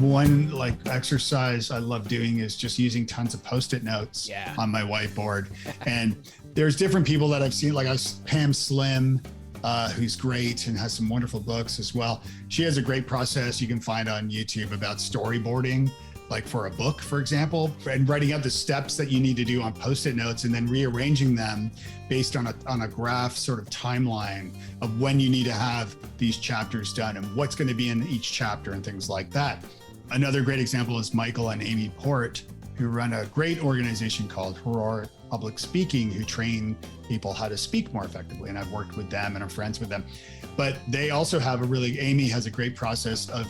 One exercise I love doing is just using tons of Post-it notes on my whiteboard. And there's different people that I've seen, Pam Slim, who's great and has some wonderful books as well. She has a great process you can find on YouTube about storyboarding, like for a book, for example, and writing out the steps that you need to do on Post-it notes and then rearranging them based on a graph sort of timeline of when you need to have these chapters done and what's going to be in each chapter and things like that. Another great example is Michael and Amy Port, who run a great organization called ROI Public Speaking, who train people how to speak more effectively. And I've worked with them and I'm friends with them. But they also have Amy has a great process of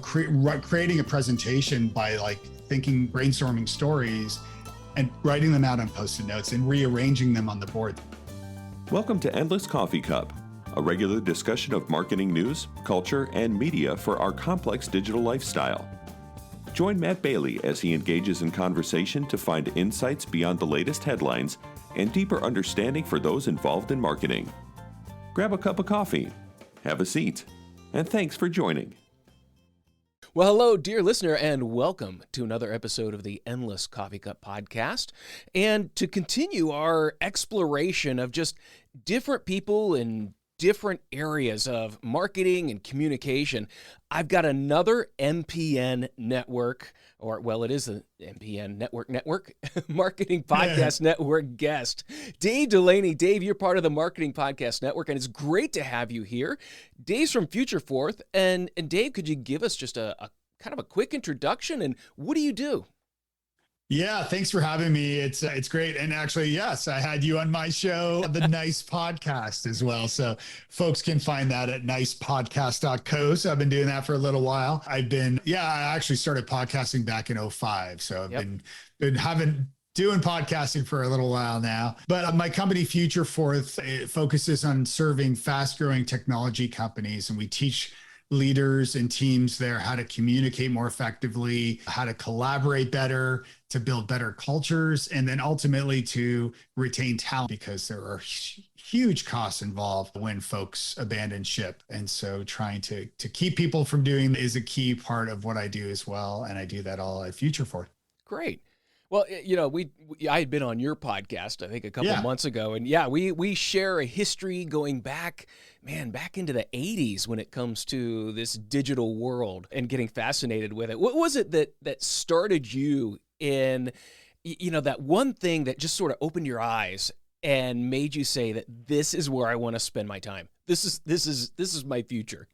creating a presentation by brainstorming stories and writing them out on Post-it notes and rearranging them on the board. Welcome to Endless Coffee Cup, a regular discussion of marketing news, culture, and media for our complex digital lifestyle. Join Matt Bailey as he engages in conversation to find insights beyond the latest headlines and deeper understanding for those involved in marketing. Grab a cup of coffee, have a seat, and thanks for joining. Well, hello, dear listener, and welcome to another episode of the Endless Coffee Cup podcast. And to continue our exploration of just different people in different areas of marketing and communication, I've got another MPN network, it is an MPN network, Marketing Podcast Network guest, Dave Delaney. Dave, you're part of the Marketing Podcast Network, and it's great to have you here. Dave's from FutureForth, and Dave, could you give us just a kind of a quick introduction, and what do you do? Yeah, thanks for having me. It's great. And actually, yes, I had you on my show, the Nice Podcast as well. So folks can find that at nicepodcast.co. So I've been doing that for a little while. I actually started podcasting back in 2005. So I've been doing podcasting for a little while now. But my company, FutureForth, it focuses on serving fast-growing technology companies, and we teach leaders and teams there how to communicate more effectively, how to collaborate better, to build better cultures, and then ultimately to retain talent, because there are huge costs involved when folks abandon ship. And so trying to keep people from doing is a key part of what I do as well. And I do that all at FutureForth. Great. Well, I had been on your podcast, I think a couple months ago, and we share a history going back into the 80s when it comes to this digital world and getting fascinated with it. What was it that started you in, that one thing that just sort of opened your eyes and made you say that this is where I want to spend my time? This is my future.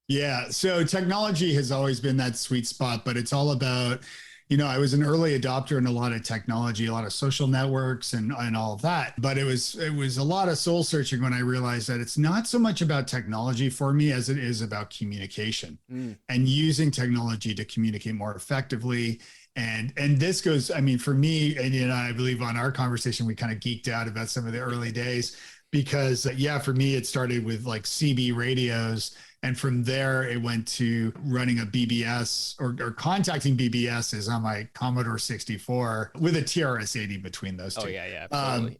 Yeah. So technology has always been that sweet spot, but it's all about, I was an early adopter in a lot of technology, a lot of social networks and all of that. But it was a lot of soul searching when I realized that it's not so much about technology for me as it is about communication and using technology to communicate more effectively. And this goes, for me, and I believe on our conversation, we kind of geeked out about some of the early days because, for me, it started with CB radios. And from there, it went to running a BBS or contacting BBSs on my Commodore 64 with a TRS-80 between those two. Oh, yeah, absolutely.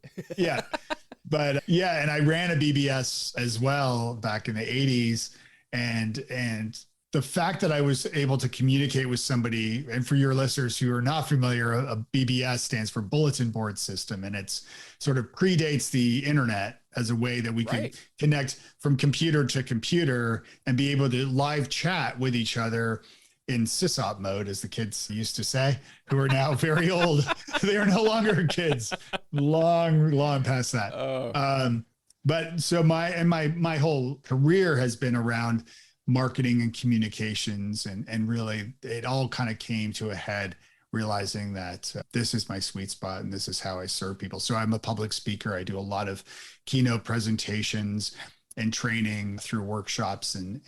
And I ran a BBS as well back in the 80s. And the fact that I was able to communicate with somebody, and for your listeners who are not familiar, a BBS stands for Bulletin Board System, and it's sort of predates the internet as a way that we could connect from computer to computer and be able to live chat with each other in sysop mode, as the kids used to say, who are now very old. They are no longer kids, long past that. But so my whole career has been around marketing and communications, and really it all kind of came to a head realizing that this is my sweet spot and this is how I serve people. So I'm a public speaker. I do a lot of keynote presentations and training through workshops, and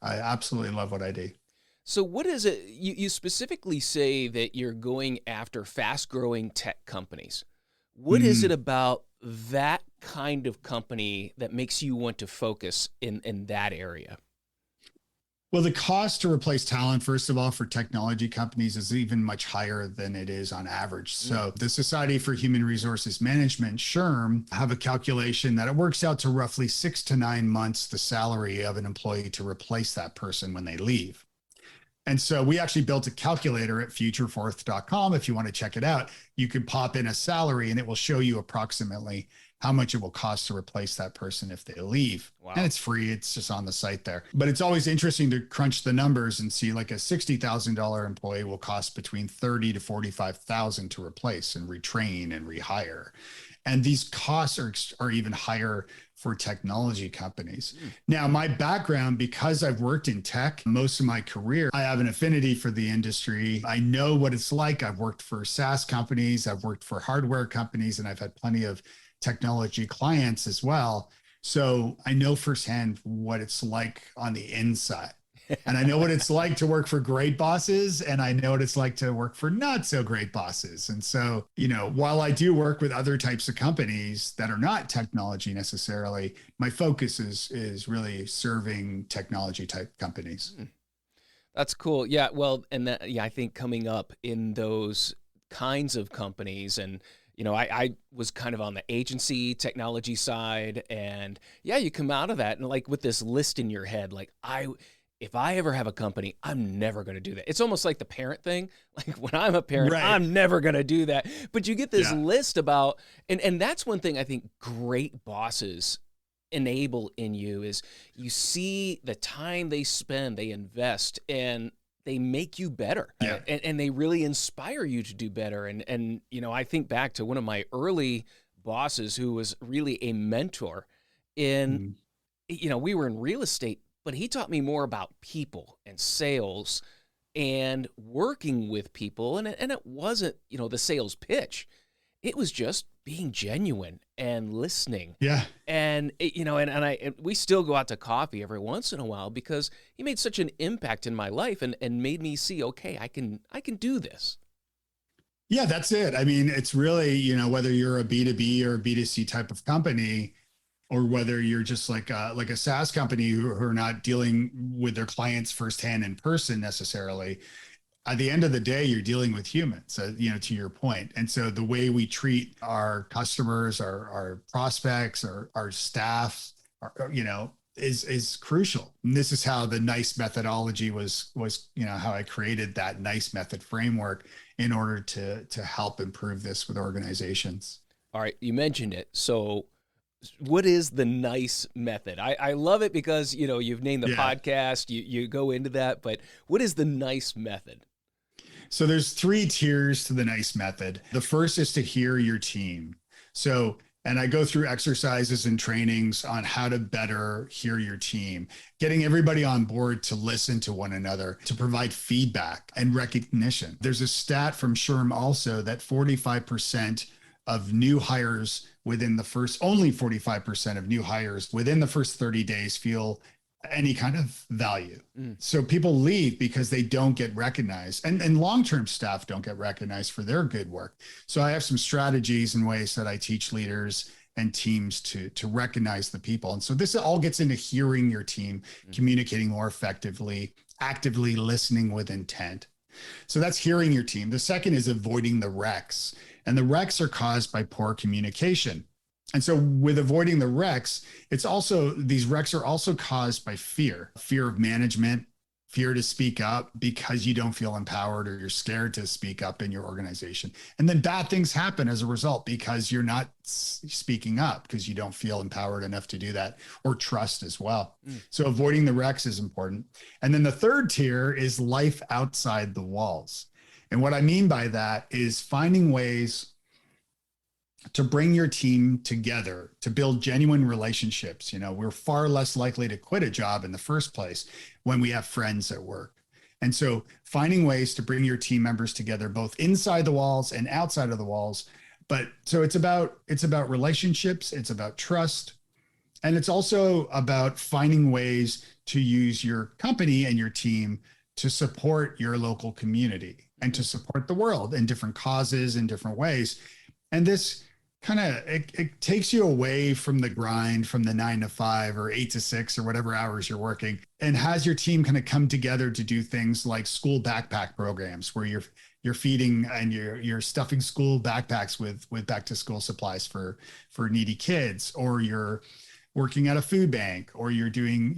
I absolutely love what I do. So what is it, you specifically say that you're going after fast-growing tech companies. What is it about that kind of company that makes you want to focus in that area? Well, the cost to replace talent, first of all, for technology companies is even much higher than it is on average. So the Society for Human Resources Management, SHRM, have a calculation that it works out to roughly 6 to 9 months the salary of an employee to replace that person when they leave. And so we actually built a calculator at FutureForth.com. If you want to check it out, you can pop in a salary and it will show you approximately how much it will cost to replace that person if they leave. Wow. And it's free. It's just on the site there. But it's always interesting to crunch the numbers and see, like, a $60,000 employee will cost between $30,000 to $45,000 to replace and retrain and rehire. And these costs are even higher for technology companies. Now, my background, because I've worked in tech most of my career, I have an affinity for the industry. I know what it's like. I've worked for SaaS companies, I've worked for hardware companies, and I've had plenty of technology clients as well. So I know firsthand what it's like on the inside. And I know what it's like to work for great bosses, and I know what it's like to work for not so great bosses. And so, while I do work with other types of companies that are not technology necessarily, my focus is really serving technology type companies. That's cool. Yeah. Well, and I think coming up in those kinds of companies, and I was kind of on the agency technology side, and you come out of that and, like, with this list in your head, like, if I ever have a company, I'm never going to do that. It's almost like the parent thing. Like, when I'm a parent, right, I'm never going to do that. But you get this list about, and that's one thing I think great bosses enable in you is you see the time they spend, they invest, and they make you better. Yeah. And they really inspire you to do better. And I think back to one of my early bosses who was really a mentor in, we were in real estate, but he taught me more about people and sales and working with people. And it wasn't, the sales pitch. It was just being genuine and listening. Yeah. And, we still go out to coffee every once in a while because he made such an impact in my life and made me see, okay, I can do this. Yeah, that's it. I mean, it's really, whether you're a B2B or a B2C type of company, or whether you're just like a SaaS company who are not dealing with their clients firsthand in person necessarily, at the end of the day, you're dealing with humans, to your point. And so the way we treat our customers, our prospects, our staff, is crucial. And this is how the NICE methodology was, how I created that NICE method framework in order to help improve this with organizations. All right. You mentioned it. So what is the NICE method? I love it because, you've named the podcast, you go into that, but what is the NICE method? So there's 3 tiers to the NICE method. The first is to hear your team. And I go through exercises and trainings on how to better hear your team, getting everybody on board to listen to one another, to provide feedback and recognition. There's a stat from SHRM also that 45% of new hires only 45% of new hires within the first 30 days feel any kind of value. So people leave because they don't get recognized, and long-term staff don't get recognized for their good work. So I have some strategies and ways that I teach leaders and teams to recognize the people. And so this all gets into hearing your team, communicating more effectively, actively listening with intent. So that's hearing your team. The second is avoiding the wrecks. And the wrecks are caused by poor communication. And so with avoiding the wrecks, these wrecks are also caused by fear of management, fear to speak up because you don't feel empowered or you're scared to speak up in your organization. And then bad things happen as a result because you're not speaking up because you don't feel empowered enough to do that, or trust as well. So avoiding the wrecks is important. And then the third tier is life outside the walls. And what I mean by that is finding ways to bring your team together, to build genuine relationships. We're far less likely to quit a job in the first place when we have friends at work. And so finding ways to bring your team members together, both inside the walls and outside of the walls. But so it's about relationships, it's about trust, and it's also about finding ways to use your company and your team to support your local community and to support the world in different causes in different ways. And this it takes you away from the grind, from the 9 to 5 or 8 to 6 or whatever hours you're working, and has your team come together to do things like school backpack programs where you're feeding and you're stuffing school backpacks with back to school supplies for needy kids, or you're working at a food bank, or you're doing,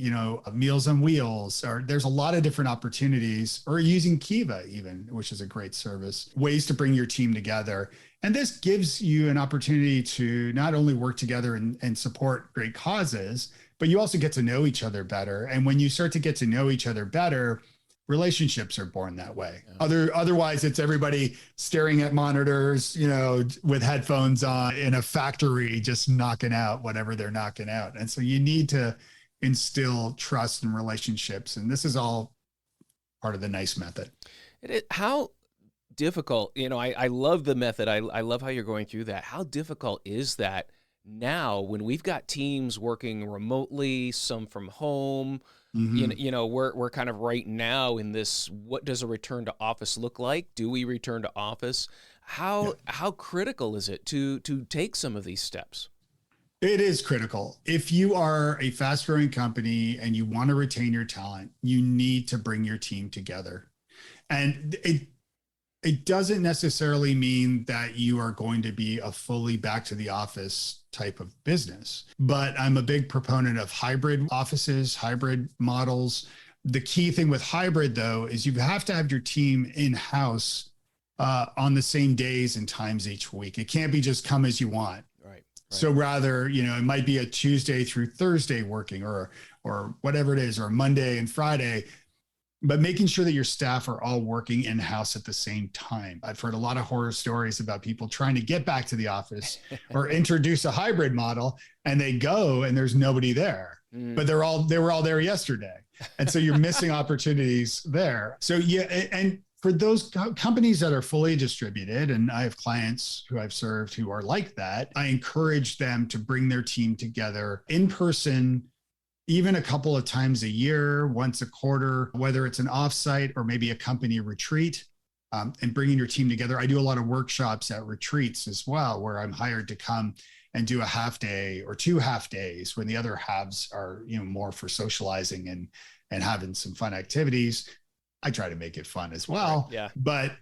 Meals on Wheels, or there's a lot of different opportunities, or using Kiva even, which is a great service, ways to bring your team together. And this gives you an opportunity to not only work together and support great causes, but you also get to know each other better. And when you start to get to know each other better, relationships are born that way. Yeah. Otherwise, it's everybody staring at monitors, with headphones on in a factory, just knocking out whatever they're knocking out. And so you need to instill trust and relationships. And this is all part of the NICE method. How difficult, I love the method. I love how you're going through that. How difficult is that now when we've got teams working remotely, some from home? Mm-hmm. We're kind of right now in this, what does a return to office look like? Do we return to office? How critical is it to take some of these steps? It is critical. If you are a fast growing company and you want to retain your talent, you need to bring your team together. And it doesn't necessarily mean that you are going to be a fully back to the office type of business, but I'm a big proponent of hybrid offices, hybrid models. The key thing with hybrid, though, is you have to have your team in-house on the same days and times each week. It can't be just come as you want. Right. So rather, it might be a Tuesday through Thursday working, or whatever it is, or Monday and Friday, but making sure that your staff are all working in-house at the same time. I've heard a lot of horror stories about people trying to get back to the office or introduce a hybrid model, and they go and there's nobody there, but they were all there yesterday. And so you're missing opportunities there. So and for those companies that are fully distributed, and I have clients who I've served who are like that, I encourage them to bring their team together in person, even a couple of times a year, once a quarter, whether it's an offsite or maybe a company retreat, and bringing your team together. I do a lot of workshops at retreats as well, where I'm hired to come and do a half day or 2 half days when the other halves are, more for socializing and having some fun activities. I try to make it fun as well. Right. Yeah. But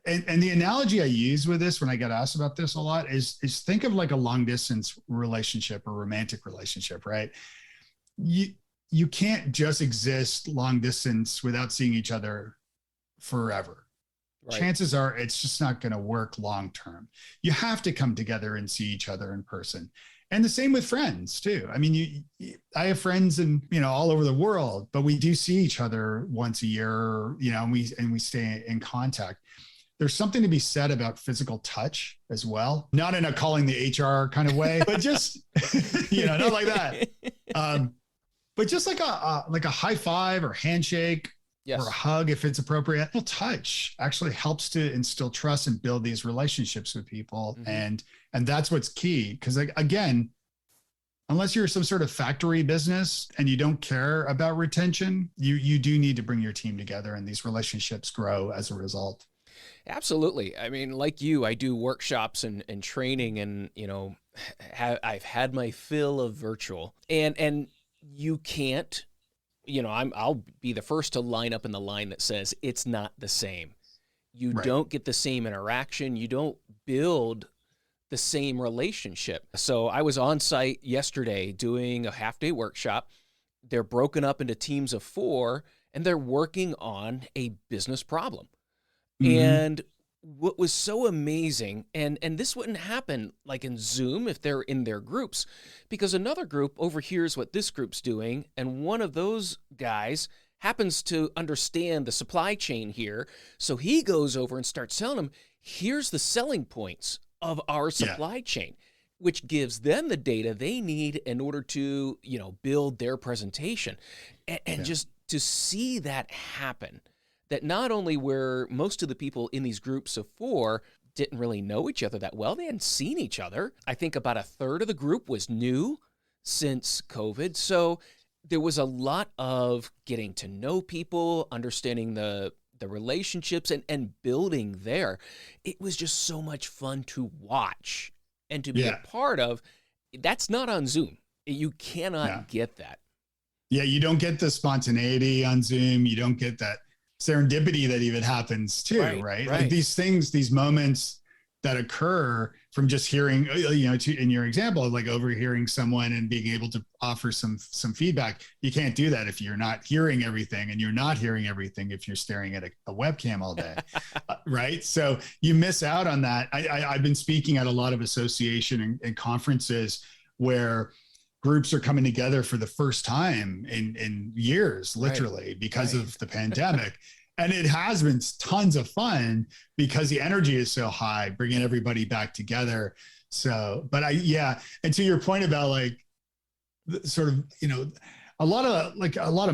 and the analogy I use with this when I get asked about this a lot is think of like a long distance relationship or romantic relationship, right? You can't just exist long distance without seeing each other forever. Right. Chances are it's just not going to work long term. You have to come together and see each other in person. And the same with friends too. I mean, I have friends all over the world, but we do see each other once a year, and we stay in contact. There's something to be said about physical touch as well. Not in a calling the HR kind of way, but just, not like that. But just like a high five or handshake, yes, or a hug, if it's appropriate. Well, touch actually helps to instill trust and build these relationships with people. Mm-hmm. And that's what's key. Because again, unless you're some sort of factory business and you don't care about retention, you do need to bring your team together, and these relationships grow as a result. Absolutely. I mean, like you, I do workshops and training, and, I've had my fill of virtual, and you can't, I'll be the first to line up in the line that says it's not the same. You right. don't get the same interaction. You don't build the same relationship. So I was on site yesterday doing a half-day workshop. They're broken up into teams of 4, and they're working on a business problem. Mm-hmm. And what was so amazing, and this wouldn't happen like in Zoom if they're in their groups, because another group overhears what this group's doing, and one of those guys happens to understand the supply chain here, so he goes over and starts telling them, here's the selling points of our supply chain, which gives them the data they need in order to, build their presentation. And just to see that happen, that not only were most of the people in these groups of 4 didn't really know each other that well, they hadn't seen each other. I think about a third of the group was new since COVID. So there was a lot of getting to know people, understanding the relationships and building there. It was just so much fun to watch and to be a part of. That's not on Zoom. You cannot get that. Yeah, you don't get the spontaneity on Zoom. You don't get that serendipity that even happens too, right? Like these things, these moments, that occur from just hearing, in your example, like overhearing someone and being able to offer some feedback. You can't do that if you're not hearing everything, and you're not hearing everything if you're staring at a webcam all day, right? So you miss out on that. I've been speaking at a lot of association and conferences where groups are coming together for the first time in years, literally, because of the pandemic. And it has been tons of fun because the energy is so high, bringing everybody back together. So, but and to your point about like sort of, a lot of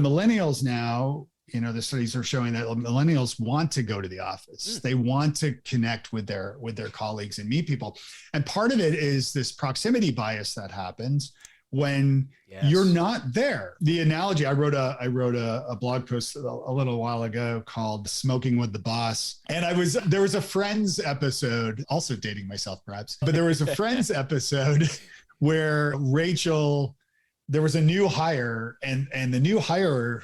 millennials now, the studies are showing that millennials want to go to the office. They want to connect with their colleagues and meet people. And part of it is this proximity bias that happens when you're not there. The analogy, I wrote a blog post a little while ago called Smoking with the Boss. And there was a Friends episode, also dating myself perhaps, but there was a Friends episode where Rachel, there was a new hire, and the new hire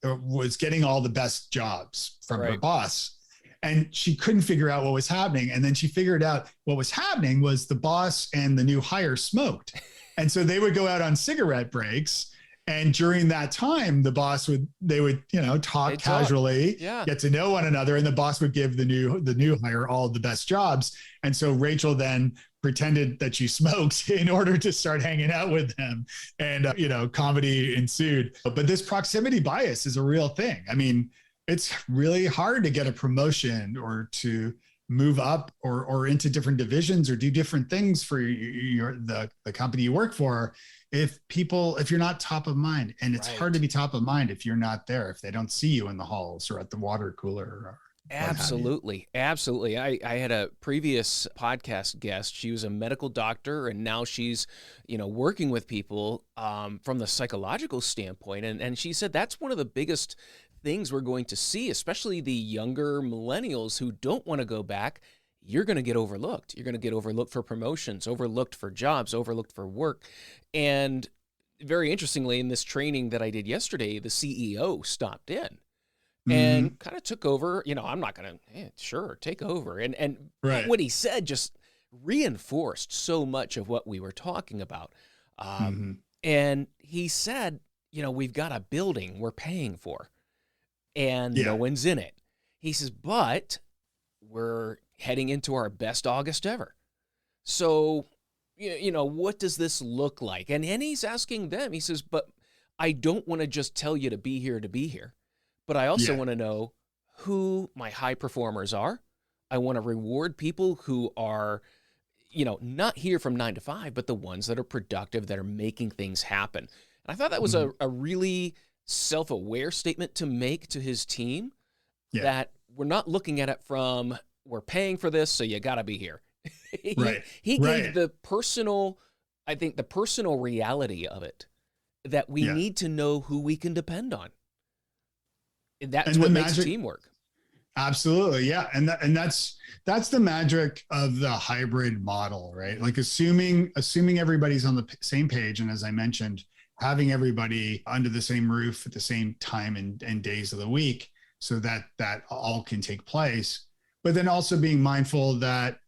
was getting all the best jobs from her boss. And she couldn't figure out what was happening. And then she figured out what was happening was the boss and the new hire smoked. And so they would go out on cigarette breaks. And during that time, the boss would talk casually, get to know one another. And the boss would give the new hire all the best jobs. And so Rachel then pretended that she smoked in order to start hanging out with them. And, comedy ensued. But this proximity bias is a real thing. I mean, it's really hard to get a promotion or to move up or into different divisions or do different things for the company you work for if you're not top of mind. And it's hard to be top of mind if you're not there, if they don't see you in the halls or at the water cooler. Absolutely. I had a previous podcast guest. She was a medical doctor, and now she's, working with people from the psychological standpoint. And she said that's one of the biggest things we're going to see, especially the younger millennials who don't want to go back. You're going to get overlooked. You're going to get overlooked for promotions, overlooked for jobs, overlooked for work. And very interestingly, in this training that I did yesterday, the CEO stopped in and kind of took over. I'm not going to, sure, take over. And what he said just reinforced so much of what we were talking about. And he said, we've got a building we're paying for, and no one's in it. He says, but we're heading into our best August ever. So, what does this look like? And he's asking them, he says, but I don't want to just tell you to be here, but I also want to know who my high performers are. I want to reward people who are, not here from 9 to 5, but the ones that are productive, that are making things happen. And I thought that was a really self-aware statement to make to his team, that we're not looking at it from, we're paying for this, so you got to be here. He gave the personal reality of it, that we need to know who we can depend on. That's what makes teamwork. Absolutely. Yeah. And that's the magic of the hybrid model, right? Like assuming everybody's on the same page. And as I mentioned, having everybody under the same roof at the same time and days of the week, so that all can take place. But then also being mindful that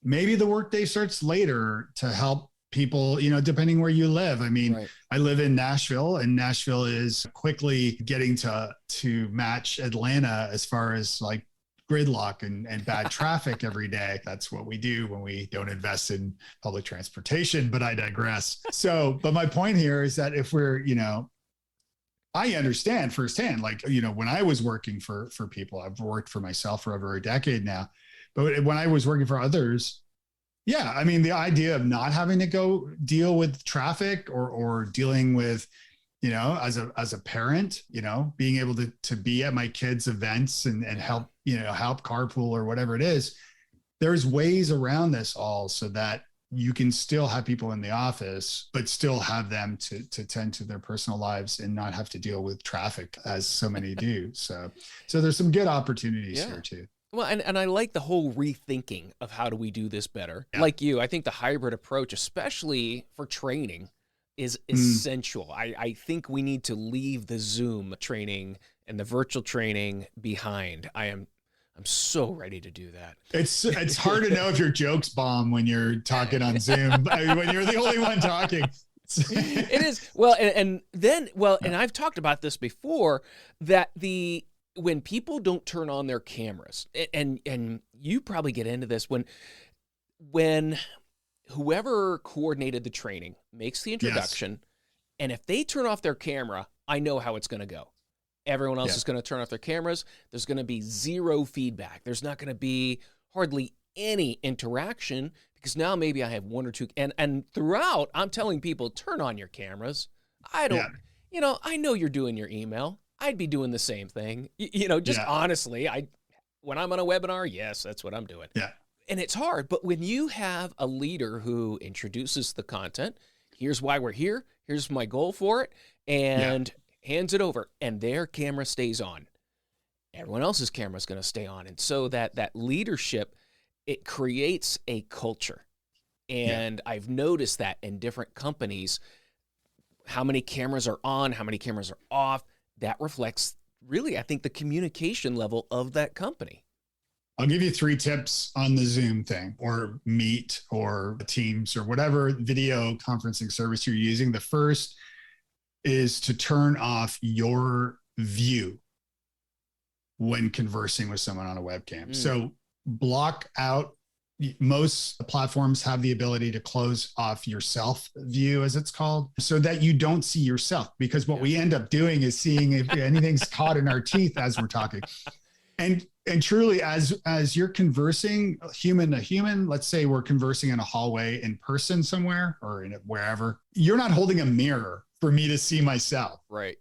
maybe the workday starts later to help people, depending where you live. I mean, I live in Nashville, and Nashville is quickly getting to match Atlanta as far as like gridlock and bad traffic every day. That's what we do when we don't invest in public transportation, but I digress. So, but my point here is that if we're, I understand firsthand, like, when I was working for people, I've worked for myself for over a decade now, but when I was working for others, I mean, the idea of not having to go deal with traffic or dealing with, as a parent, being able to be at my kids' events and help, help carpool or whatever it is, there's ways around this all so that you can still have people in the office, but still have them to tend to their personal lives and not have to deal with traffic as so many do. So there's some good opportunities here too. Well, and I like the whole rethinking of how do we do this better. Yeah. Like you, I think the hybrid approach, especially for training, is essential. I think we need to leave the Zoom training and the virtual training behind. I'm I'm so ready to do that. It's hard to know if your jokes bomb when you're talking on Zoom, when you're the only one talking. It is. Well, and then, and I've talked about this before, that when people don't turn on their cameras, and you probably get into this, when whoever coordinated the training makes the introduction, and if they turn off their camera, I know how it's going to go. Everyone else is going to turn off their cameras. There's going to be zero feedback. There's not going to be hardly any interaction, because now maybe I have one or two. And throughout, I'm telling people, turn on your cameras. I don't, I know you're doing your email. I'd be doing the same thing. Honestly, when I'm on a webinar, yes, that's what I'm doing. Yeah. And it's hard. But when you have a leader who introduces the content, here's why we're here, here's my goal for it, and hands it over, and their camera stays on, everyone else's camera is going to stay on. And so that leadership, it creates a culture. And I've noticed that in different companies, how many cameras are on, how many cameras are off, that reflects really, I think, the communication level of that company. I'll give you 3 tips on the Zoom thing, or Meet, or Teams, or whatever video conferencing service you're using. The first is to turn off your view when conversing with someone on a webcam. So block out. Most platforms have the ability to close off your self view, as it's called, so that you don't see yourself, because what we end up doing is seeing if anything's caught in our teeth as we're talking. And truly, as you're conversing human to human, let's say we're conversing in a hallway in person somewhere, or wherever, you're not holding a mirror for me to see myself. Right.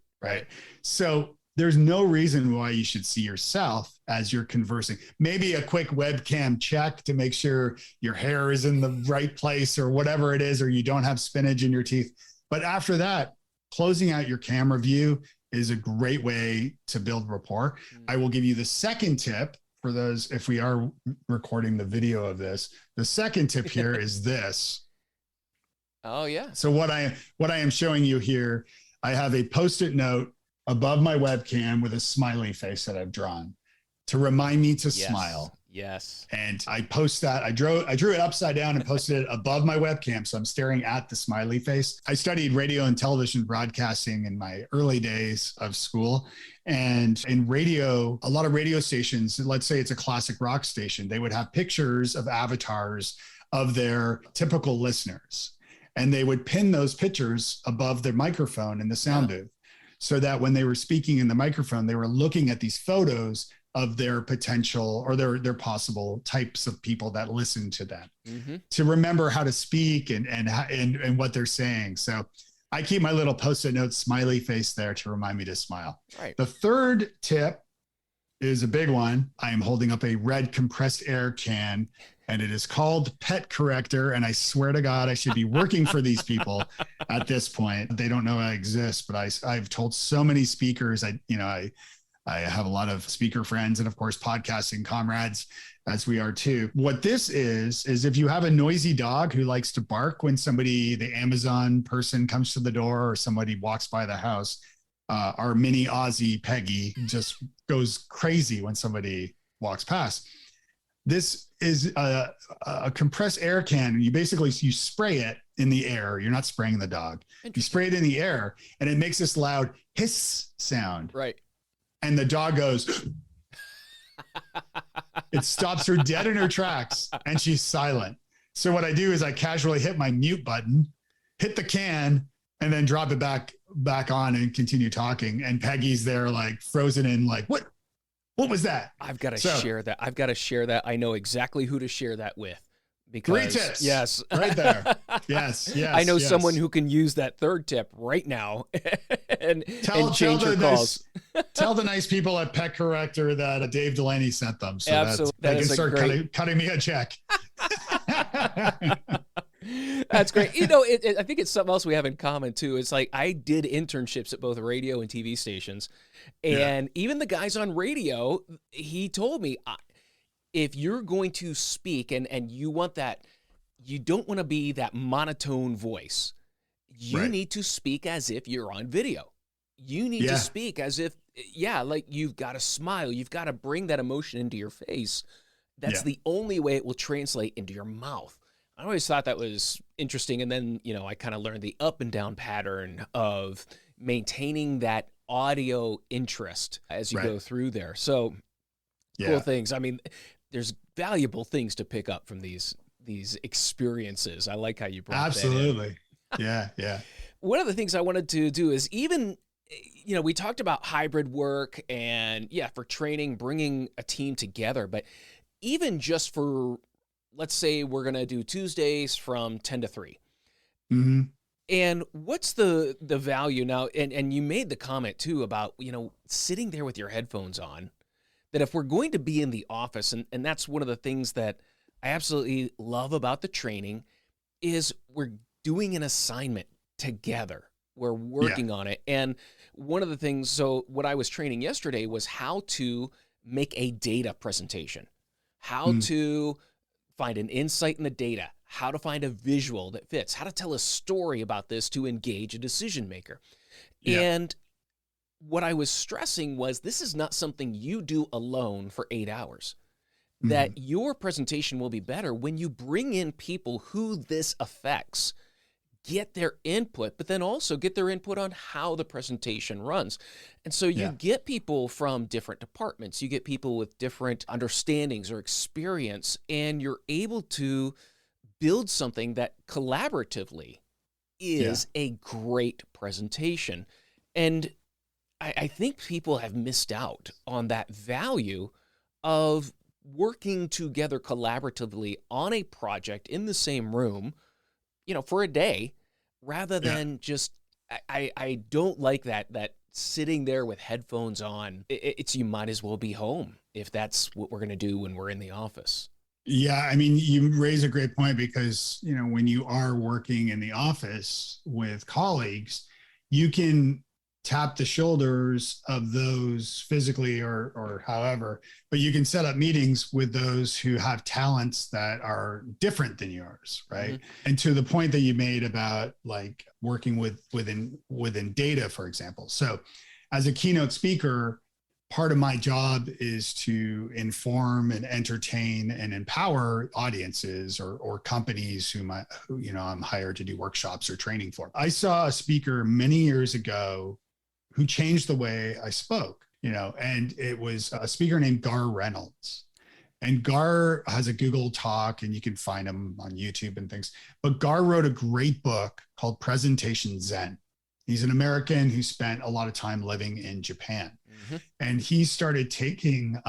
So there's no reason why you should see yourself as you're conversing. Maybe a quick webcam check to make sure your hair is in the right place, or whatever it is, or you don't have spinach in your teeth. But after that, closing out your camera view is a great way to build rapport. I will give you the second tip for those, if we are recording the video of this. The second tip here is this. Oh yeah. So what I am showing you here, I have a Post-it note above my webcam with a smiley face that I've drawn to remind me to smile. Yes. And I post that. I drew it upside down and posted it above my webcam, so I'm staring at the smiley face. I studied radio and television broadcasting in my early days of school. And in radio, a lot of radio stations, let's say it's a classic rock station, they would have pictures of avatars of their typical listeners. And they would pin those pictures above their microphone in the sound booth, so that when they were speaking in the microphone, they were looking at these photos of their potential, or their possible types of people that listen to them, to remember how to speak and what they're saying. So I keep my little Post-it note smiley face there to remind me to smile. Right. The third tip is a big one. I am holding up a red compressed air can, and it is called Pet Corrector. And I swear to God, I should be working for these people at this point. They don't know I exist, but I've told so many speakers. I have a lot of speaker friends, and of course, podcasting comrades, as we are too. What this is if you have a noisy dog who likes to bark when the Amazon person comes to the door, or somebody walks by the house, our mini Aussie Peggy just goes crazy when somebody walks past. This is a compressed air can. You spray it in the air. You're not spraying the dog. You spray it in the air, and it makes this loud hiss sound. Right. And the dog goes, it stops her dead in her tracks, and she's silent. So what I do is I casually hit my mute button, hit the can, and then drop it back on and continue talking. And Peggy's there like frozen in, like, what was that? I've got to share that. I know exactly who to share that with. Because, 3 tips. Yes. Right there. Yes. I know someone who can use that third tip right now and change your calls. Tell the nice people at Pet Corrector that Dave Delaney sent them, so Absolutely. that they can start cutting me a check. That's great. I think it's something else we have in common too. It's like I did internships at both radio and TV stations, and even the guys on radio, he told me, if you're going to speak and you want that, you don't want to be that monotone voice. You need to speak as if you're on video. You need to speak as if Yeah, like you've got to smile. You've got to bring that emotion into your face. That's Yeah. the only way it will translate into your mouth. I always thought that was interesting. And then, I kind of learned the up and down pattern of maintaining that audio interest as you Right. go through there. So Yeah. cool things. I mean, there's valuable things to pick up from these experiences. I like how you brought that in. Absolutely. Yeah. Yeah. One of the things I wanted to do is even, we talked about hybrid work and for training, bringing a team together, but even just for, let's say we're going to do Tuesdays from 10 to 3. Mm-hmm. And what's the value now? And you made the comment too about, sitting there with your headphones on, that if we're going to be in the office, and that's one of the things that I absolutely love about the training, is we're doing an assignment together. We're working on it. And one of the things, so what I was training yesterday was how to make a data presentation, how to find an insight in the data, how to find a visual that fits, how to tell a story about this to engage a decision maker. Yeah. And what I was stressing was this is not something you do alone for 8 hours. That your presentation will be better when you bring in people who this affects, get their input, but then also get their input on how the presentation runs. And so you get people from different departments, you get people with different understandings or experience, and you're able to build something that collaboratively is a great presentation. And I think people have missed out on that value of working together collaboratively on a project in the same room, for a day, rather than just, I don't like that sitting there with headphones on. It's, you might as well be home if that's what we're going to do when we're in the office. Yeah. I mean, you raise a great point because, when you are working in the office with colleagues, you can tap the shoulders of those physically or however, but you can set up meetings with those who have talents that are different than yours, right? And to the point that you made about like working within data, for example. So as a keynote speaker, part of my job is to inform and entertain and empower audiences or companies who I'm hired to do workshops or training for. I saw a speaker many years ago who changed the way I spoke, and it was a speaker named Gar Reynolds. And Gar has a Google Talk, and you can find him on YouTube and things. But Gar wrote a great book called Presentation Zen. He's an American who spent a lot of time living in Japan. And he started taking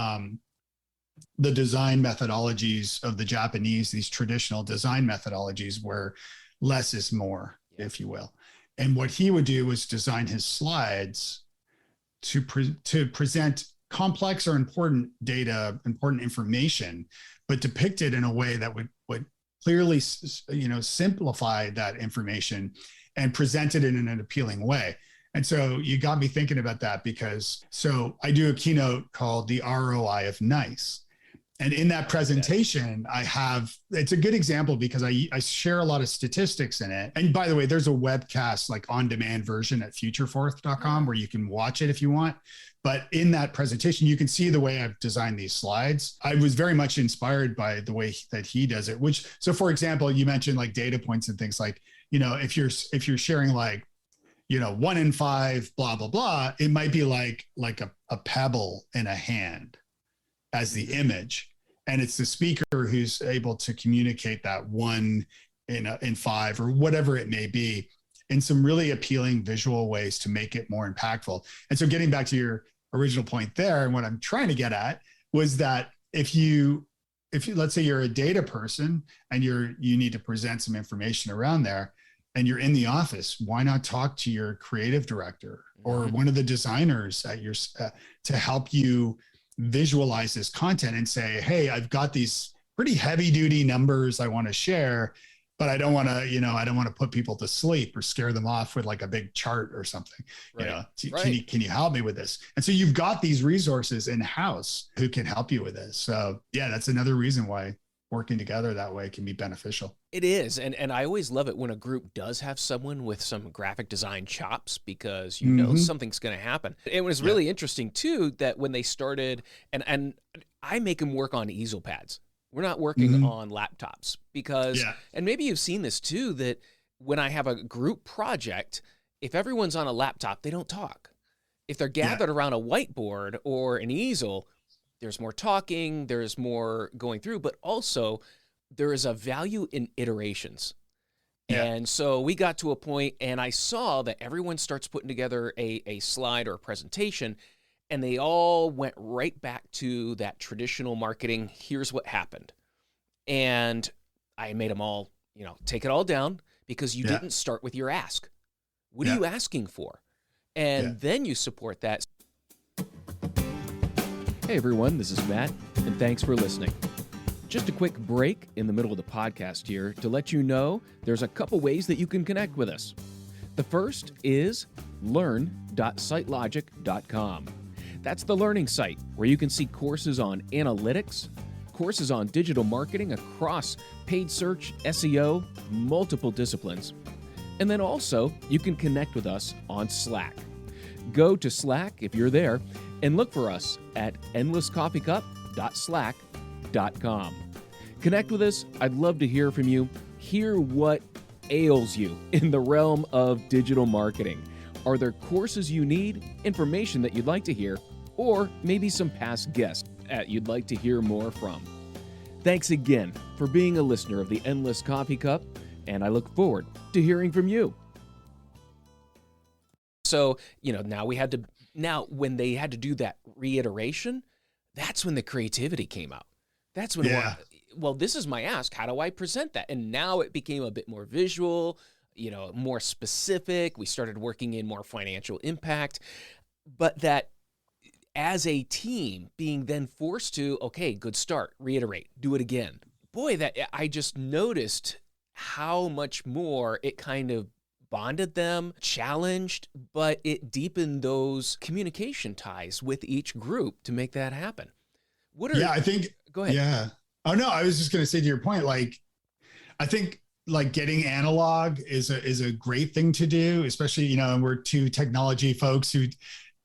the design methodologies of the Japanese, these traditional design methodologies where less is more, if you will. And what he would do was design his slides to present complex or important data, important information, but depict it in a way that would clearly, simplify that information and present it in an appealing way. And so you got me thinking about that because I do a keynote called the ROI of Nice. And in that presentation, it's a good example because I share a lot of statistics in it. And by the way, there's a webcast, like on-demand version at FutureForth.com where you can watch it if you want. But in that presentation, you can see the way I've designed these slides. I was very much inspired by the way that he does it, so for example, you mentioned like data points and things like, if you're sharing like, 1 in 5, blah, blah, blah, it might be like a pebble in a hand as the image. And it's the speaker who's able to communicate that 1 in 5 or whatever it may be in some really appealing visual ways to make it more impactful. And so getting back to your original point there, and what I'm trying to get at was that if you let's say you're a data person and you need to present some information around there and you're in the office, why not talk to your creative director or one of the designers at your to help you visualize this content and say, hey, I've got these pretty heavy duty numbers I want to share, but I don't want to put people to sleep or scare them off with like a big chart or something. Right. Can you help me with this? And so you've got these resources in house who can help you with this. So yeah, that's another reason why working together that way can be beneficial. It is. And I always love it when a group does have someone with some graphic design chops, because you know something's going to happen. It was really interesting too that when they started, and I make them work on easel pads. We're not working on laptops because, and maybe you've seen this too, that when I have a group project, if everyone's on a laptop, they don't talk. If they're gathered around a whiteboard or an easel, there's more talking, there's more going through, but also there is a value in iterations. And so we got to a point and I saw that everyone starts putting together a slide or a presentation, and they all went right back to that traditional marketing. Here's what happened. And I made them all, take it all down, because you didn't start with your ask. What are you asking for? And then you support that. Hey everyone, this is Matt, and thanks for listening. Just a quick break in the middle of the podcast here to let you know there's a couple ways that you can connect with us. The first is learn.sitelogic.com. That's the learning site where you can see courses on analytics, courses on digital marketing across paid search, SEO, multiple disciplines. And then also, you can connect with us on Slack. Go to Slack if you're there and look for us at endlesscoffeecup.slack.com. Connect with us. I'd love to hear from you. Hear what ails you in the realm of digital marketing. Are there courses you need, information that you'd like to hear, or maybe some past guests that you'd like to hear more from? Thanks again for being a listener of the Endless Coffee Cup, and I look forward to hearing from you. So, now when they had to do that reiteration, that's when the creativity came out. That's when, well, this is my ask. How do I present that? And now it became a bit more visual, more specific. We started working in more financial impact, but that as a team being then forced to, okay, good start, reiterate, do it again. Boy, that I just noticed how much more it kind of bonded them, challenged, but it deepened those communication ties with each group to make that happen. Go ahead. Yeah. Oh no, I was just going to say to your point, I think getting analog is a great thing to do, especially, and we're two technology folks who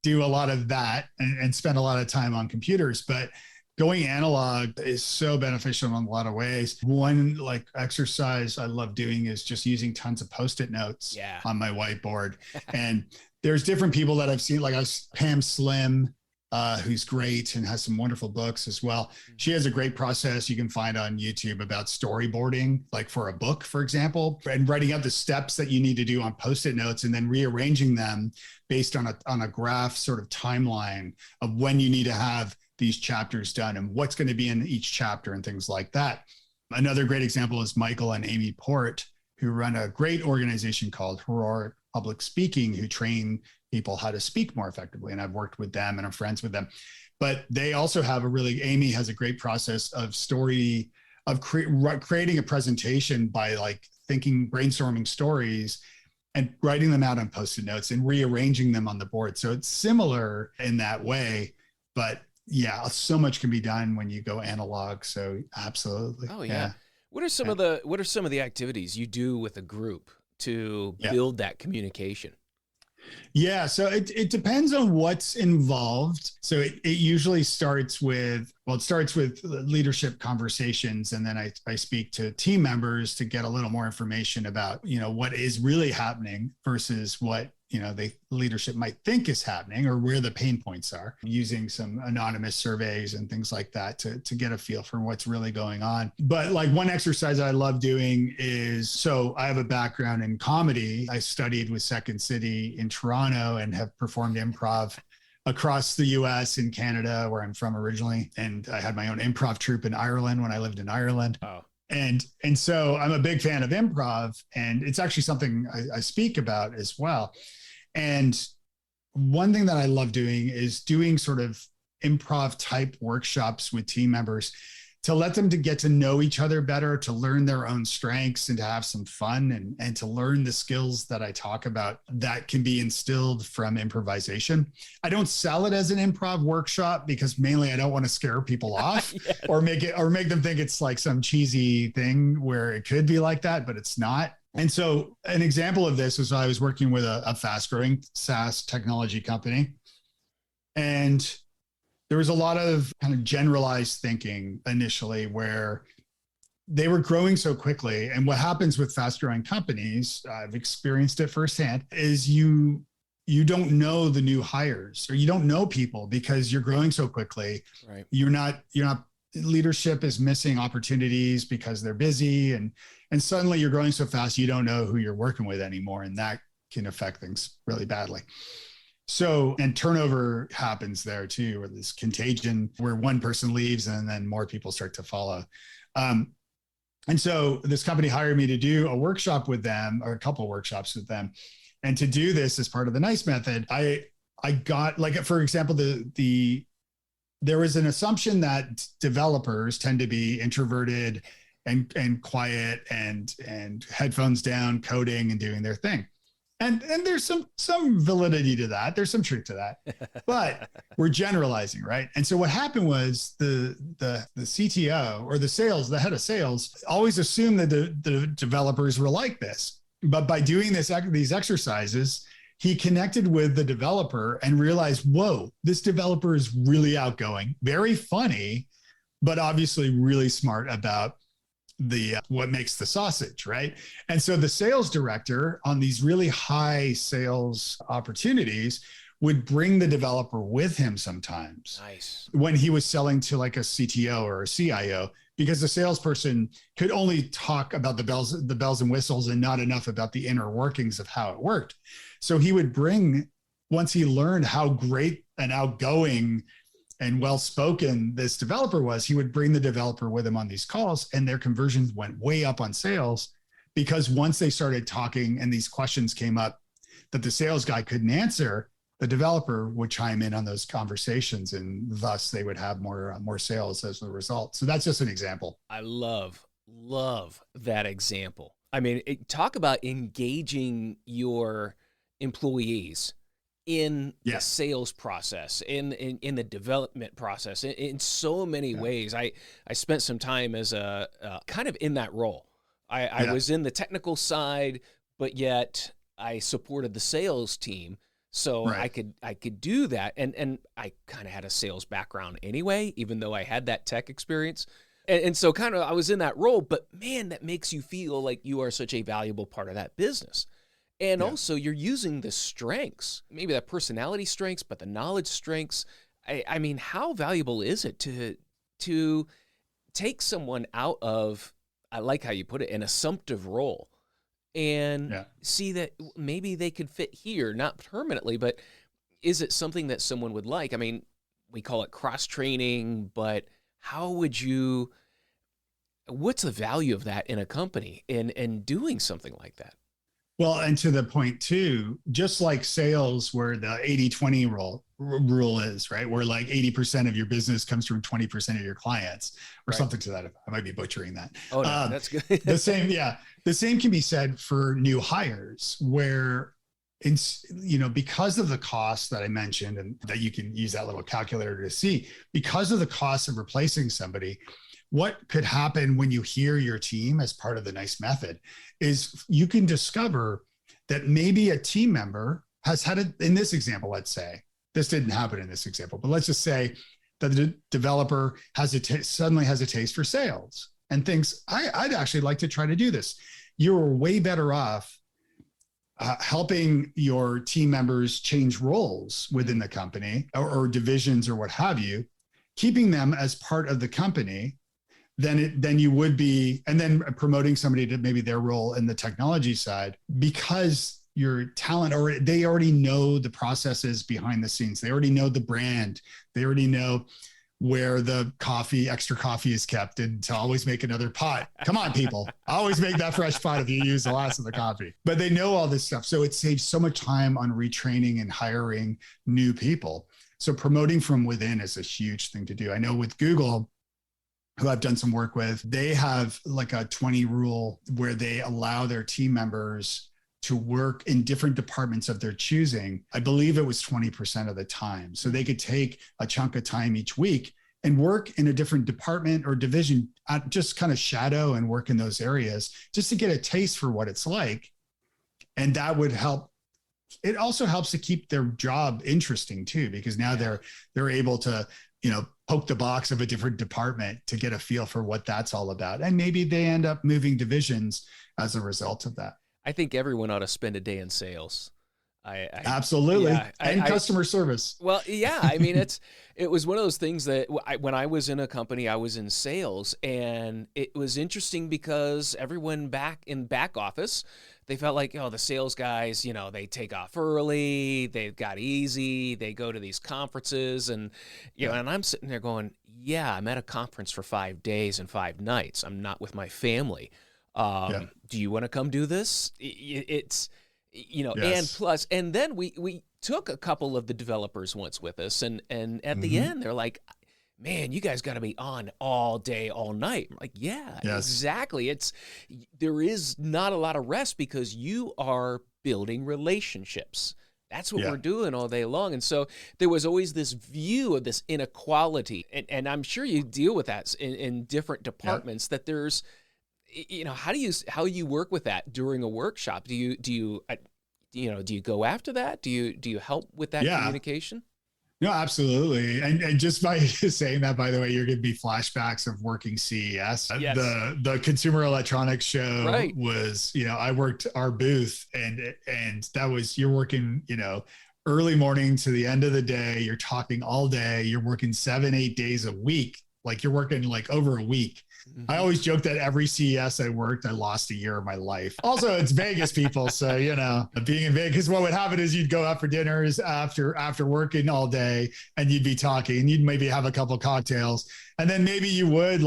do a lot of that and spend a lot of time on computers, but going analog is so beneficial in a lot of ways. One exercise I love doing is just using tons of Post-it notes on my whiteboard. And there's different people that I've seen, Pam Slim, who's great and has some wonderful books as well. She has a great process you can find on YouTube about storyboarding, for a book, for example, and writing out the steps that you need to do on Post-it notes and then rearranging them based on a graph sort of timeline of when you need to have these chapters done and what's going to be in each chapter and things like that. Another great example is Michael and Amy Port, who run a great organization called ROI Public Speaking, who train people how to speak more effectively. And I've worked with them and I'm friends with them. But they also have Amy has a great process of creating a presentation by brainstorming stories and writing them out on Post-it notes and rearranging them on the board. So it's similar in that way, but so much can be done when you go analog. So absolutely. Oh yeah. What are some of the activities you do with a group to build that communication? Yeah, so it depends on what's involved. So it usually starts with leadership conversations, and then I speak to team members to get a little more information about what is really happening versus what the leadership might think is happening or where the pain points are, using some anonymous surveys and things like that to get a feel for what's really going on. But one exercise I love doing is, so I have a background in comedy. I studied with Second City in Toronto and have performed improv across the US and Canada, where I'm from originally. And I had my own improv troupe in Ireland when I lived in Ireland. Oh. And so I'm a big fan of improv, and it's actually something I speak about as well. And one thing that I love doing is doing sort of improv type workshops with team members to let them to get to know each other better, to learn their own strengths and to have some fun and to learn the skills that I talk about that can be instilled from improvisation. I don't sell it as an improv workshop because mainly I don't want to scare people off Yeah. or make them think it's like some cheesy thing where it could be like that, but it's not. And so an example of this was I was working with a fast growing SaaS technology company, and there was a lot of kind of generalized thinking initially where they were growing so quickly. And what happens with fast growing companies, I've experienced it firsthand, is you don't know the new hires or you don't know people because you're growing so quickly. Right. You're not leadership is missing opportunities because they're busy and suddenly you're growing so fast, you don't know who you're working with anymore. And that can affect things really badly. So, and turnover happens there too, where this contagion where one person leaves and then more people start to follow. And so this company hired me to do a workshop with them or a couple of workshops with them. And to do this as part of the NICE method, I got, like, for example, there was an assumption that developers tend to be introverted and quiet and headphones down, coding and doing their thing. And there's some validity to that. There's some truth to that, but we're generalizing, right? And so what happened was the CTO or the head of sales always assumed that the developers were like this. But by doing these exercises, he connected with the developer and realized, whoa, this developer is really outgoing, very funny, but obviously really smart about what makes the sausage, right? And so the sales director on these really high sales opportunities would bring the developer with him sometimes. Nice. When he was selling to like a CTO or a CIO, because the salesperson could only talk about the bells and whistles and not enough about the inner workings of how it worked. So he would bring, once he learned how great and outgoing and well-spoken this developer was, he would bring the developer with him on these calls, and their conversions went way up on sales because once they started talking and these questions came up that the sales guy couldn't answer, the developer would chime in on those conversations, and thus they would have more sales as a result. So that's just an example. I love that example. I mean, talk about engaging your employees in the sales process, in the development process, in so many ways. I spent some time as a kind of in that role. I was in the technical side, but yet I supported the sales team. So I could do that. And I kind of had a sales background anyway, even though I had that tech experience. And so kind of I was in that role, but man, that makes you feel like you are such a valuable part of that business. And also you're using the strengths, maybe that personality strengths, but the knowledge strengths. I mean, how valuable is it to take someone out of, I like how you put it, an assumptive role and see that maybe they could fit here, not permanently, but is it something that someone would like? I mean, we call it cross-training, but what's the value of that in a company in doing something like that? Well, and to the point too, just like sales where the 80-20 rule is, right? Where like 80% of your business comes from 20% of your clients or something to that. I might be butchering that. Oh, no, that's good. The same can be said for new hires where because of the cost that I mentioned and that you can use that little calculator to see, because of the cost of replacing somebody, what could happen when you hear your team as part of the NICE method is you can discover that maybe a team member has had in this example, let's say, this didn't happen in this example, but let's just say that the developer suddenly has a taste for sales and thinks, I'd actually like to try to do this. You're way better off helping your team members change roles within the company or divisions or what have you, keeping them as part of the company than you would be, and then promoting somebody to maybe their role in the technology side because your talent, or they already know the processes behind the scenes. They already know the brand. They already know where the extra coffee is kept and to always make another pot. Come on, people. Always make that fresh pot if you use the last of the coffee. But they know all this stuff. So it saves so much time on retraining and hiring new people. So promoting from within is a huge thing to do. I know with Google, who I've done some work with, they have like a 20 rule where they allow their team members to work in different departments of their choosing. I believe it was 20% of the time. So they could take a chunk of time each week and work in a different department or division, just kind of shadow and work in those areas just to get a taste for what it's like. And that would help. It also helps to keep their job interesting too, because now they're able to, poke the box of a different department to get a feel for what that's all about. And maybe they end up moving divisions as a result of that. I think everyone ought to spend a day in sales. Absolutely. And customer service. Well, yeah. I mean, it was one of those things that when I was in a company, I was in sales, and it was interesting because everyone back in back office, they felt like, the sales guys, they take off early, they've got easy, they go to these conferences, and and I'm sitting there going, I'm at a conference for 5 days and 5 nights. I'm not with my family. Do you want to come do this? It's Yes. And plus, and then we took a couple of the developers once with us, and at the end they're like, man, you guys got to be on all day, all night. I'm like, yes. Exactly. There is not a lot of rest because you are building relationships. That's what we're doing all day long. And so there was always this view of this inequality, and I'm sure you deal with that in different departments, that there's, how do you work with that during a workshop? Do you go after that? Do you help with that communication? No, absolutely. And just by saying that, by the way, you're going to be flashbacks of working CES. Yes. The Consumer Electronics Show was, I worked our booth, and that was, you're working, early morning to the end of the day. You're talking all day. You're working 7-8 days a week. Like you're working like over a week. I always joke that every CES I worked, I lost a year of my life. Also, it's Vegas, people. So, being in Vegas, what would happen is you'd go out for dinners after working all day, and you'd be talking. You'd maybe have a couple cocktails, and then maybe you would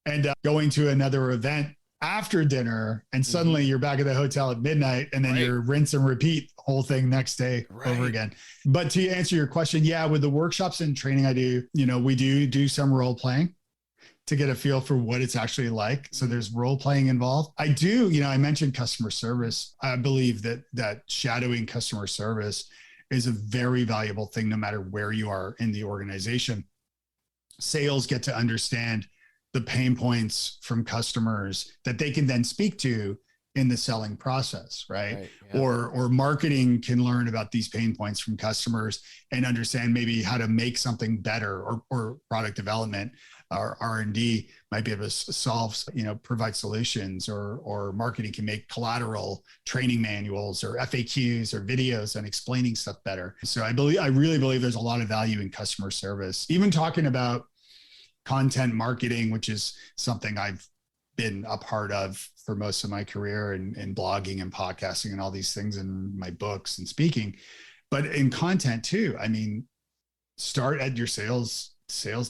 end up going to another event after dinner, and suddenly you're back at the hotel at midnight, and then you're rinse and repeat whole thing next day over again. But to answer your question, with the workshops and training I do, we do some role playing to get a feel for what it's actually like. So there's role playing involved. I do, I mentioned customer service. I believe that shadowing customer service is a very valuable thing, no matter where you are in the organization. Sales get to understand the pain points from customers that they can then speak to in the selling process, right? Or marketing can learn about these pain points from customers and understand maybe how to make something better, or product development. Our R&D might be able to solve, provide solutions, or marketing can make collateral training manuals or FAQs or videos on explaining stuff better. So I really believe there's a lot of value in customer service. Even talking about content marketing, which is something I've been a part of for most of my career, and blogging and podcasting and all these things, in my books and speaking, but in content too. I mean, start at your sales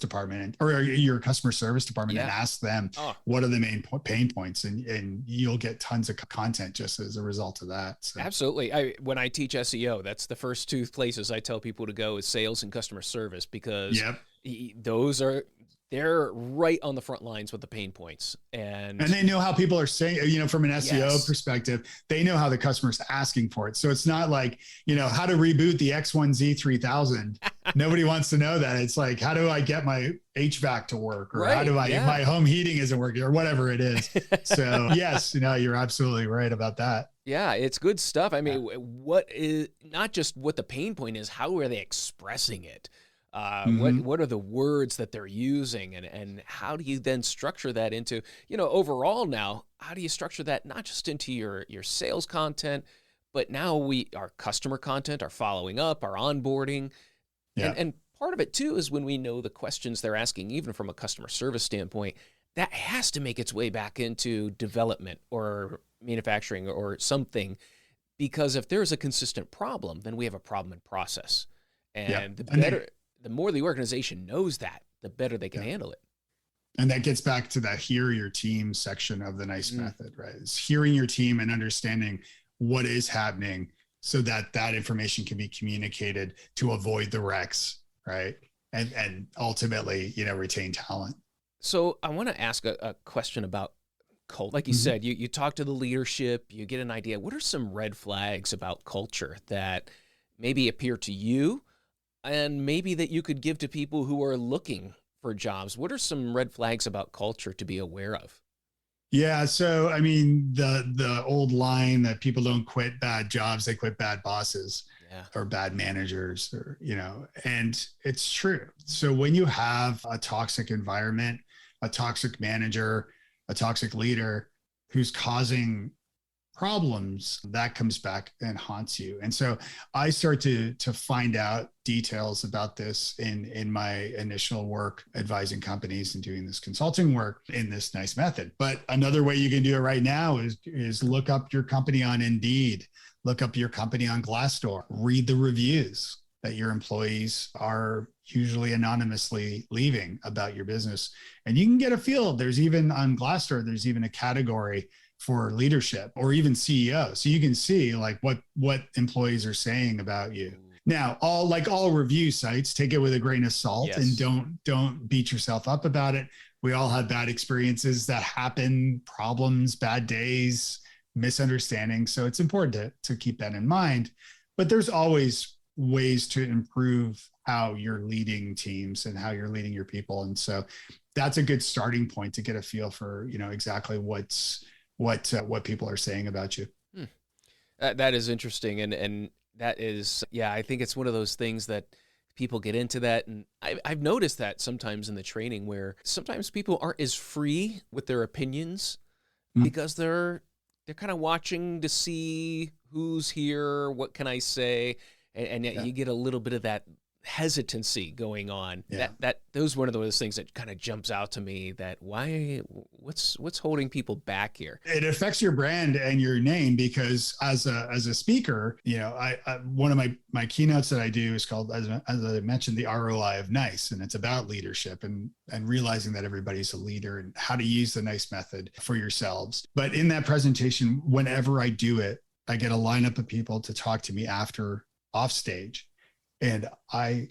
department or your customer service department and ask them what are the main pain points, and you'll get tons of content just as a result of that. So. Absolutely. When I teach SEO, that's the first two places I tell people to go, is sales and customer service, because they're right on the front lines with the pain points. And they know how people are saying, from an SEO perspective, they know how the customer's asking for it. So it's not like, how to reboot the X1Z 3000. Nobody wants to know that. It's like, how do I get my HVAC to work? Or how do my home heating isn't working, or whatever it is. So yes, you're absolutely right about that. Yeah, it's good stuff. I mean, what is not just what the pain point is, how are they expressing it? What are the words that they're using, and how do you then structure that into, overall now, how do you structure that not just into your sales content, but now our customer content, our following up, our onboarding. And part of it too is when we know the questions they're asking, even from a customer service standpoint, that has to make its way back into development or manufacturing or something, because if there's a consistent problem, then we have a problem in process. And the more the organization knows that, the better they can handle it. And that gets back to that hear your team section of the NICE method, right? It's hearing your team and understanding what is happening so that information can be communicated to avoid the wrecks, right? And ultimately, retain talent. So I want to ask a question about cult. Like you Mhm. said, you talk to the leadership, you get an idea. What are some red flags about culture that maybe appear to you and maybe that you could give to people who are looking for jobs? What are some red flags about culture to be aware of? Yeah. So, I mean, the old line that people don't quit bad jobs, they quit bad bosses Yeah. or bad managers, or, and it's true. So when you have a toxic environment, a toxic manager, a toxic leader who's causing problems, that comes back and haunts you. And so I start to find out details about this in my initial work advising companies and doing this consulting work in this nice method. But another way you can do it right now is look up your company on Indeed, look up your company on Glassdoor, read the reviews that your employees are usually anonymously leaving about your business. And you can get a feel. There's even on Glassdoor, there's even a category for leadership or even CEO. So you can see like what employees are saying about you. Now, all review sites, take it with a grain of salt. Yes. And don't beat yourself up about it. We all have bad experiences that happen, problems, bad days, misunderstandings. So it's important to keep that in mind. But there's always ways to improve how you're leading teams and how you're leading your people. And so that's a good starting point to get a feel for, exactly what people are saying about you. That is interesting. And that is, yeah, I think it's one of those things that people get into that. And I've noticed that sometimes in the training where sometimes people aren't as free with their opinions because they're kind of watching to see who's here, what can I say? And yet you get a little bit of that hesitancy going on. Yeah. That those one of those things that kind of jumps out to me, that what's holding people back here? It affects your brand and your name because as a speaker, I one of my keynotes that I do is called, as I mentioned, the ROI of Nice, and it's about leadership and realizing that everybody's a leader and how to use the NICE method for yourselves. But in that presentation, whenever I do it, I get a lineup of people to talk to me after off stage. And I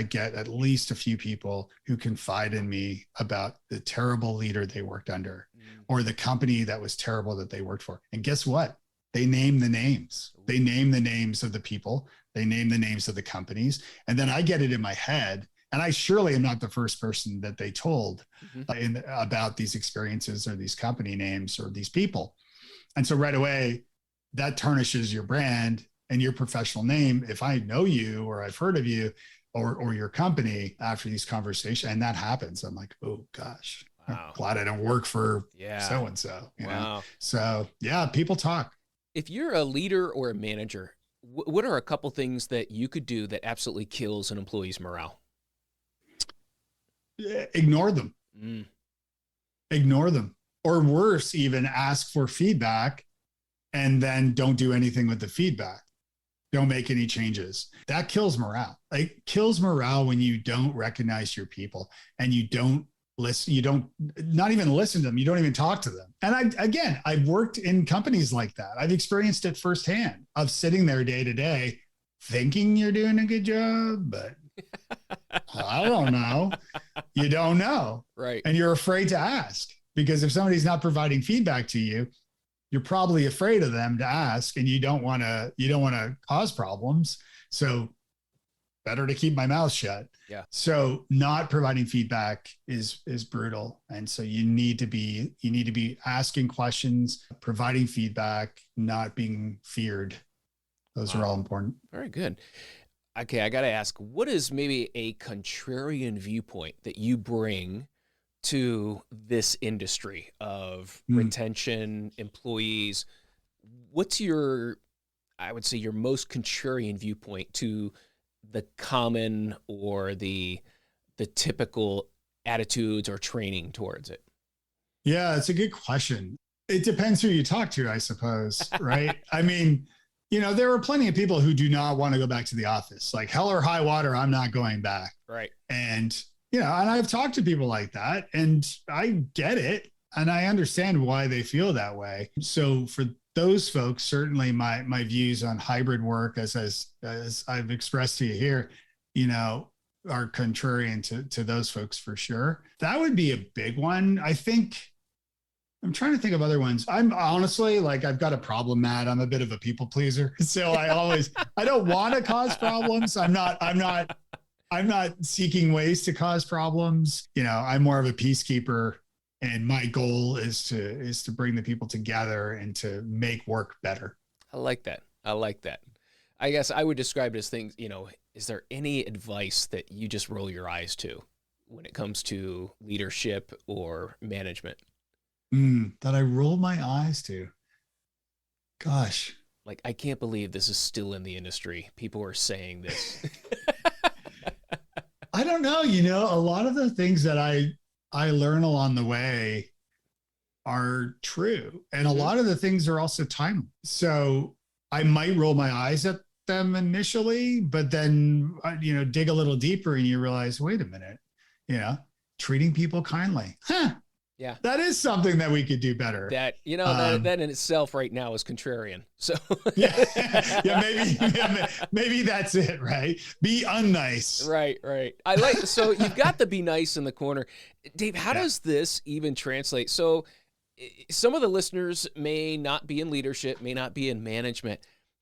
get at least a few people who confide in me about the terrible leader they worked under or the company that was terrible that they worked for. And guess what? They name the names. They name the names of the people. They name the names of the companies. And then I get it in my head. And I surely am not the first person that they told about these experiences or these company names or these people. And so right away, that tarnishes your brand and your professional name. If I know you or I've heard of you or your company after these conversations, and that happens, I'm like, oh gosh, wow. I'm glad I don't work for so-and-so. Wow. So yeah, people talk. If you're a leader or a manager, what are a couple things that you could do that absolutely kills an employee's morale? Ignore them. Ignore them. Or worse, even ask for feedback and then don't do anything with the feedback. Don't make any changes. That kills morale. Like kills morale when you don't recognize your people and you don't listen. You don't not even listen to them. You don't even talk to them. And I've worked in companies like that. I've experienced it firsthand of sitting there day to day thinking you're doing a good job, but I don't know. You don't know. Right. And you're afraid to ask because if somebody's not providing feedback to you, you're probably afraid of them to ask, and you don't want to cause problems. So better to keep my mouth shut. Yeah. So not providing feedback is brutal. And so you need to be asking questions, providing feedback, not being feared. Those are all important. Very good. Okay. I got to ask, what is maybe a contrarian viewpoint that you bring to this industry of retention, employees? What's I would say your most contrarian viewpoint to the common or the typical attitudes or training towards it? Yeah, it's a good question. It depends who you talk to, I suppose, right? I mean, there are plenty of people who do not want to go back to the office. Like hell or high water, I'm not going back. Right. And and I've talked to people like that and I get it. And I understand why they feel that way. So for those folks, certainly my views on hybrid work, as I've expressed to you here, are contrarian to those folks for sure. That would be a big one. I think I'm trying to think of other ones. I'm honestly like, I've got a problem, Matt. I'm a bit of a people pleaser. So I don't want to cause problems. I'm not seeking ways to cause problems. I'm more of a peacekeeper, and my goal is to bring the people together and to make work better. I like that. I guess I would describe it as things, is there any advice that you just roll your eyes to when it comes to leadership or management? That I roll my eyes to. Gosh. Like, I can't believe this is still in the industry. People are saying this. I don't know. A lot of the things that I learn along the way are true. And a lot of the things are also timely. So I might roll my eyes at them initially, but then, dig a little deeper and you realize, wait a minute, treating people kindly. Huh. Yeah. That is something that we could do better. That in itself right now is contrarian. So maybe that's it, right? Be unnice. Right. So you've got the be nice in the corner. Dave, how does this even translate? So some of the listeners may not be in leadership, may not be in management,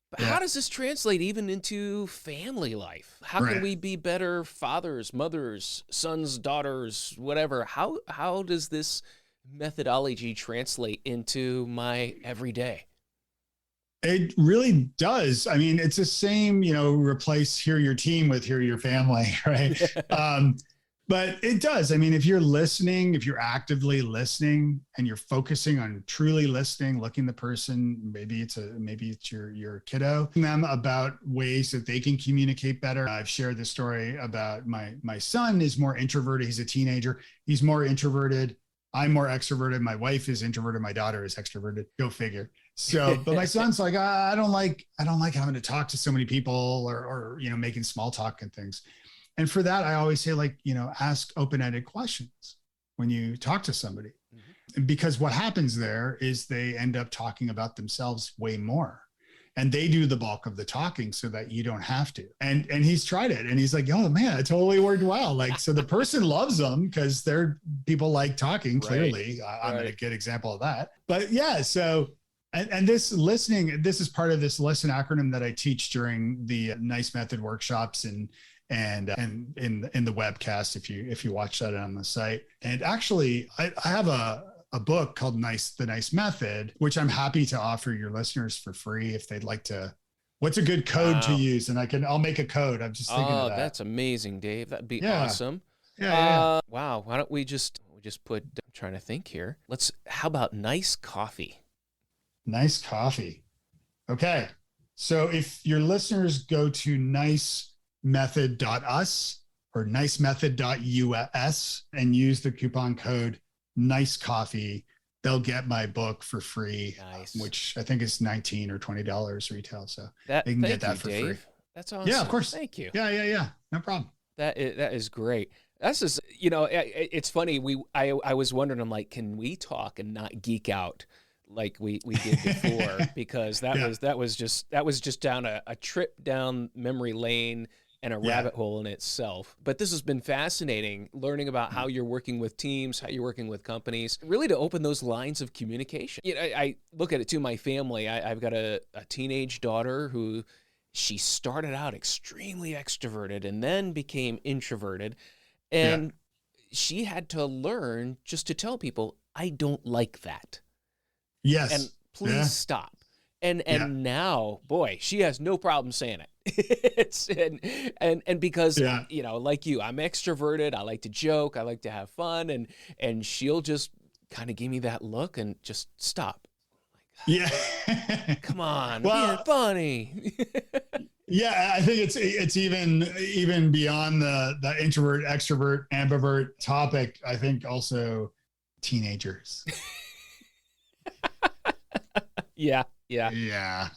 but how does this translate even into family life? How can we be better fathers, mothers, sons, daughters, whatever? How does this methodology translate into my everyday? It really does. I mean, it's the same, replace hear your team with hear your family, right? But it does. I mean, if you're listening, if you're actively listening and you're focusing on truly listening, looking the person, maybe it's your kiddo, them about ways that they can communicate better. I've shared this story about my son is more introverted. He's a teenager. He's more introverted. I'm more extroverted. My wife is introverted. My daughter is extroverted. Go figure. So, but my son's like, I don't like having to talk to so many people or making small talk and things. And for that, I always say, ask open-ended questions when you talk to somebody, because what happens there is they end up talking about themselves way more, and they do the bulk of the talking so that you don't have to. And he's tried it, and he's like, oh man, it totally worked well. So the person loves them because people like talking. Clearly, I'm a good example of that. But yeah, so. And this listening, this is part of this LISTEN acronym that I teach during the Nice Method workshops and in the webcast, if you watch that on the site. And actually, I have a book called The Nice Method, which I'm happy to offer your listeners for free if they'd like to. What's a good code to use? And I'll make a code. I'm just thinking of that. That's amazing, Dave. That'd be awesome. Yeah. Wow. Why don't we just put? I'm trying to think here. How about nice coffee? Nice coffee. Okay. So if your listeners go to nicemethod.us or nicemethod.us and use the coupon code NICECOFFEE, they'll get my book for free, which I think is $19 or $20 retail. So they can get that for free. That's awesome. Yeah, of course. Thank you. Yeah. No problem. That is great. That's just, it's funny. I was wondering, I'm like, can we talk and not geek out like we did before? Because that was just down a trip down memory lane and a rabbit hole in itself. But this has been fascinating, learning about how you're working with teams, how you're working with companies, really to open those lines of communication. I look at it too, my family. I've got a teenage daughter who she started out extremely extroverted and then became introverted. And she had to learn just to tell people, I don't like that. Yes. And please stop. And now, boy, she has no problem saying it. and because like you, I'm extroverted. I like to joke. I like to have fun. And she'll just kind of give me that look and just stop. Yeah. Come on, being funny. Yeah, I think it's even beyond the introvert, extrovert, ambivert topic. I think also teenagers. Yeah.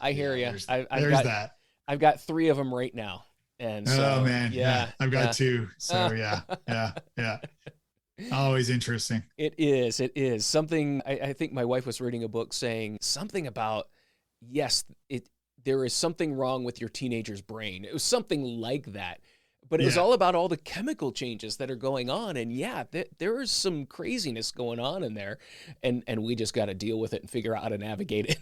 I hear you. I've got 3 of them right now. And so, oh man, I've got 2. So yeah. Always interesting. It is something. I think my wife was reading a book saying something about, there is something wrong with your teenager's brain. It was something like that, But it was all about all the chemical changes that are going on. And yeah, there is some craziness going on in there. And we just got to deal with it and figure out how to navigate it.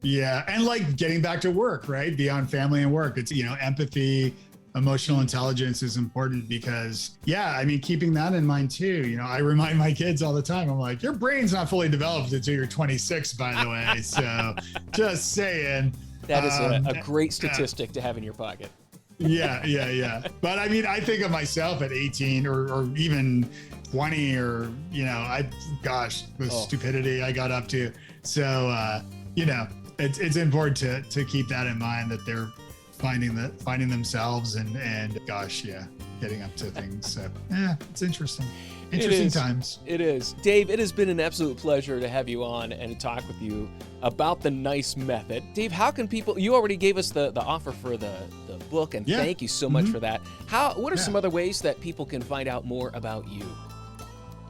Yeah. And like getting back to work, right? Beyond family and work. It's, empathy, emotional intelligence is important because, keeping that in mind too. I remind my kids all the time, I'm like, your brain's not fully developed until you're 26, by the way. So just saying. That is a great statistic to have in your pocket. Yeah. But I think of myself at 18 or even 20 or, the stupidity I got up to. So, it's important to keep that in mind that they're finding themselves and getting up to things. So, it's interesting. Interesting times. It is. Dave, it has been an absolute pleasure to have you on and talk with you about the NICE method. Dave, how can people, you already gave us the offer for the book, and thank you so much for that. What are some other ways that people can find out more about you?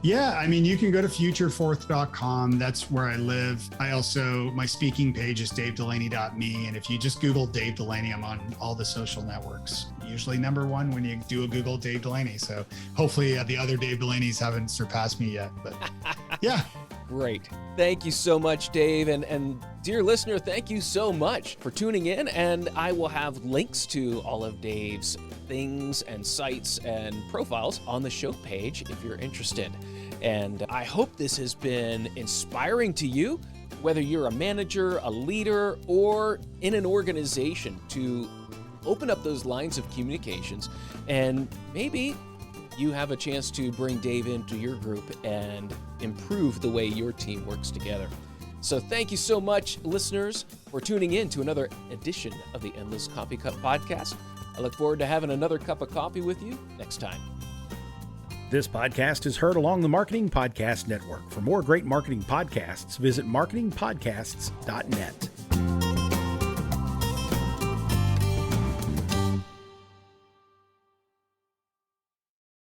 Yeah, you can go to FutureForth.com. That's where I live. My speaking page is davedelaney.me. And if you just Google Dave Delaney, I'm on all the social networks. Usually number one when you do a Google Dave Delaney. So hopefully the other Dave Delaneys haven't surpassed me yet. But yeah. Great. Thank you so much, Dave. And dear listener, thank you so much for tuning in. And I will have links to all of Dave's things and sites and profiles on the show page if you're interested. And I hope this has been inspiring to you, whether you're a manager, a leader, or in an organization, to open up those lines of communications. And maybe you have a chance to bring Dave into your group and improve the way your team works together. So thank you so much, listeners, for tuning in to another edition of the Endless Coffee Cup podcast. I look forward to having another cup of coffee with you next time. This podcast is heard along the Marketing Podcast Network. For more great marketing podcasts, visit marketingpodcasts.net.